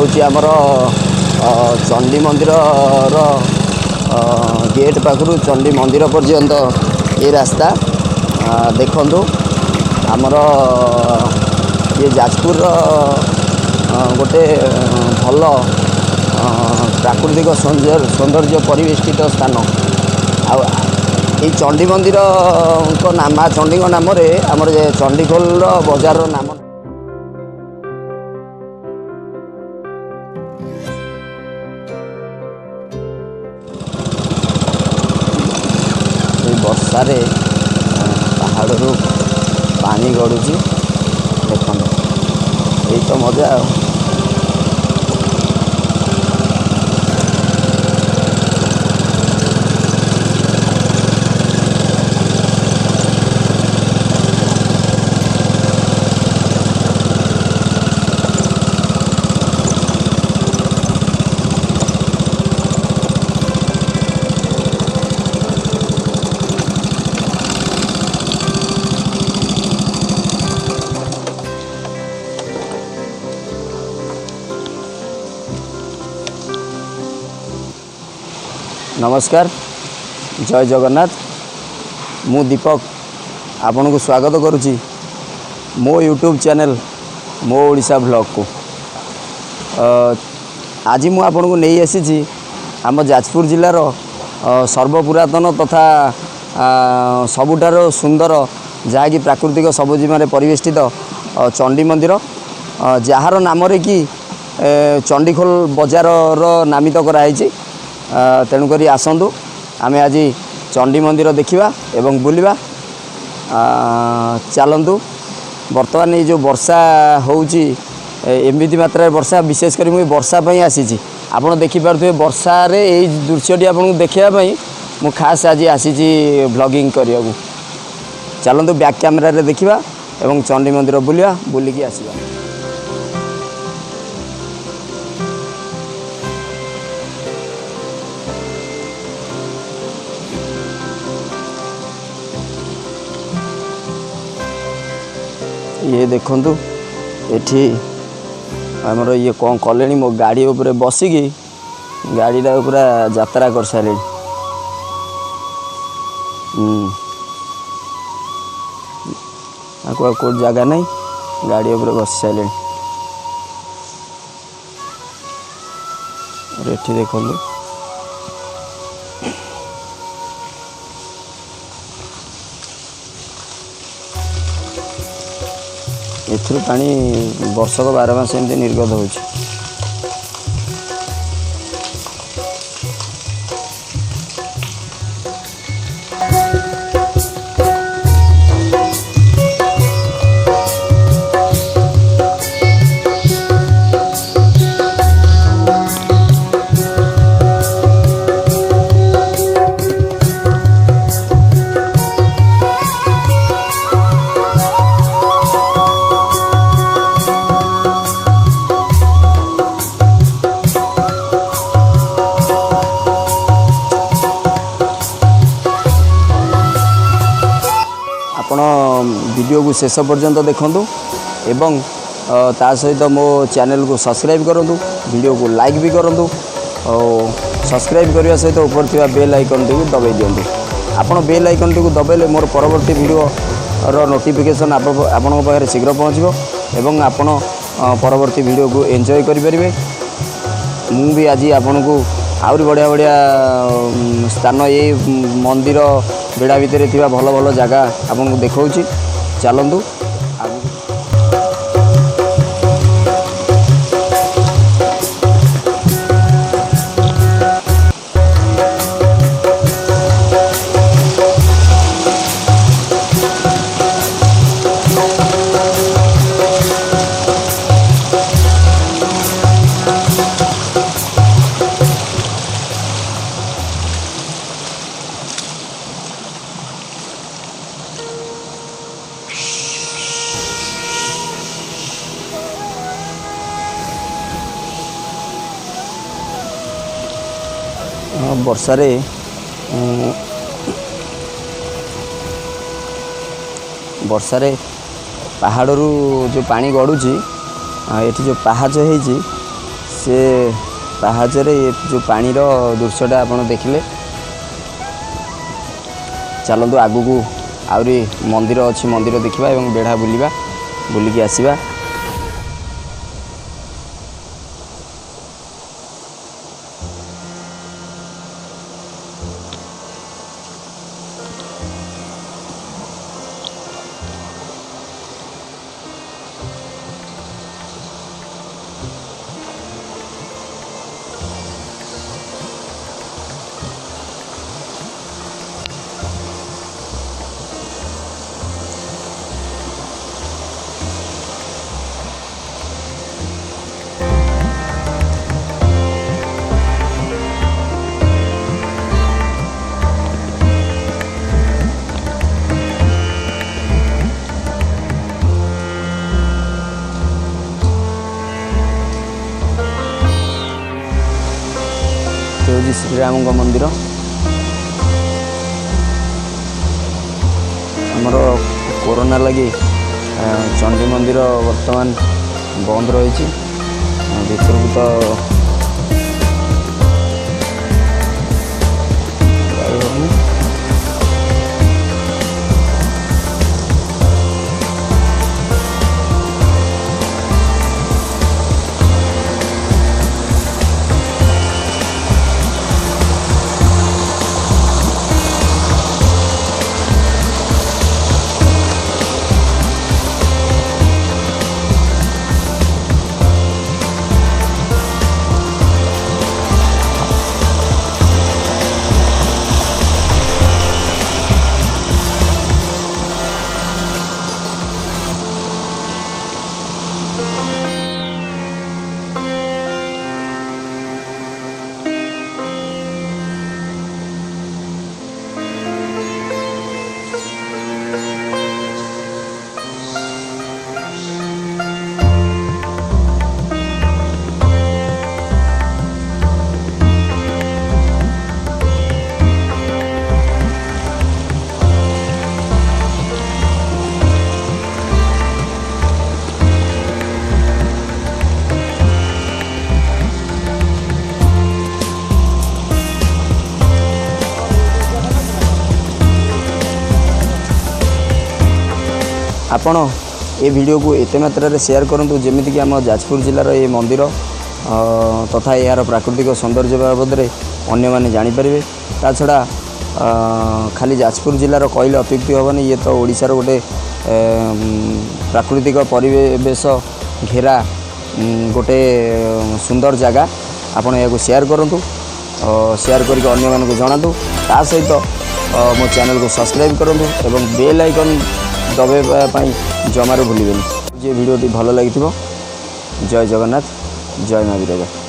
हूँ आमर चंडी मंदिर गेट पाखु चंडी मंदिर पर्यंत ये रास्ता देखु आमर ये जाजपुर गोटे भल प्राकृतिक सौंदर्य परिवेष्टित स्थान आ चंडी मंदिर नाम चंडी नाम आमर चंडीखोल बजार नाम वर्षारे पहाड़ पानी गड़ुची देख यही तो मजा नमस्कार जय जगन्नाथ मु दीपक आपन को स्वागत करुच्ची मो यूट्यूब चैनल मो ओडिशा ब्लॉग को आज मु आपन को नहीं आसी आम जाजपुर जिलार सर्वपुरातन तथा सबुठार सुंदर जहाँकि प्राकृतिक सबुजिमारे परिवेष्टित चंडी मंदिर जार नाम कि चंडीखोल बजार नामित कराई तेणुक आसतु आमे आज चंडी मंदिर देखा एवं बुलवा चलतु बर्तमान ये जो वर्षा होमती मात्रा वर्षा विशेषकर मुझे वर्षा आसी आपड़ देखिपे वर्षा यही दृश्यटी आपको देखापी मु खास आज आसी व्लॉगिंग करने को चलतु बैक कैमेरा देखा एवं चंडी मंदिर बुलवा बुलिकी आसवा ये देखंतु एठी हमर ये कौन कले मो गाड़ी ऊपर बसिकी गाड़ीटा पूरा यात्रा कर सारे कोई जगह नहीं गाड़ी ऊपर बस सारे एठी देखंतु एथुरु पानी वर्षक 12 मास एमती निर्गत होछि। आपण वीडियो को शेष पर्यंत देखंतु एवं ता सहित मो चैनल को सब्सक्राइब करूँ वीडियो को लाइक भी करूँ और सब्सक्राइब करने सहित ऊपर थी बेल आइकन टी दबाई दिंतु आपण बेल आइकन टी दबाइले मोर परवर्ती वीडियो रो नोटिफिकेशन आपण पाखे शीघ्र पहुँचो एवं आपण परवर्ती वीडियो को एंजॉय करें मु भी आज आपण को आहुरी बढ़िया बढ़िया स्थान ये मंदिर बेड़ा भितर थी भल भल जगह आपको देखा चलतु वर्षारे वर्षारे पहाड़ जो पानी गड़ुची ये जो पहाच हो से पाहाचरे जो पानीर दृश्यटा आप देखिले। चलतु आगु को आहरी मंदिर अच्छी मंदिर देखा और बेढ़ा बुलवा बुलिकी आसवा। हूँ श्रीराम मंदिर। आमर कोरोना लगी चंडी मंदिर वर्तमान बंद रही भीतर को तो आपण ये वीडियो को एते मात्रा रे शेयर करंतु जेमिति कि आम जाजपुर जिलार ये मंदिर तथा यार प्राकृतिक सौंदर्य बाबद में अन्य मैंने जानीपारे। ता छड़ा खाली जाजपुर जिलार कहले अत्युक्ति हेनी, ये तो ओडिशार गोटे प्राकृतिक परिवेश घेरा गोटे सुंदर जगह। आपण या शेयर करूँ, शेयर करके अन्य मानक जनातु। ता सहित मो चैनल को सब्सक्राइब करूँ एवं बेल आइकन दबाई जमार भूलें। जे वीडियो भल लगी जय जगन्नाथ, जय माँ बिरजा।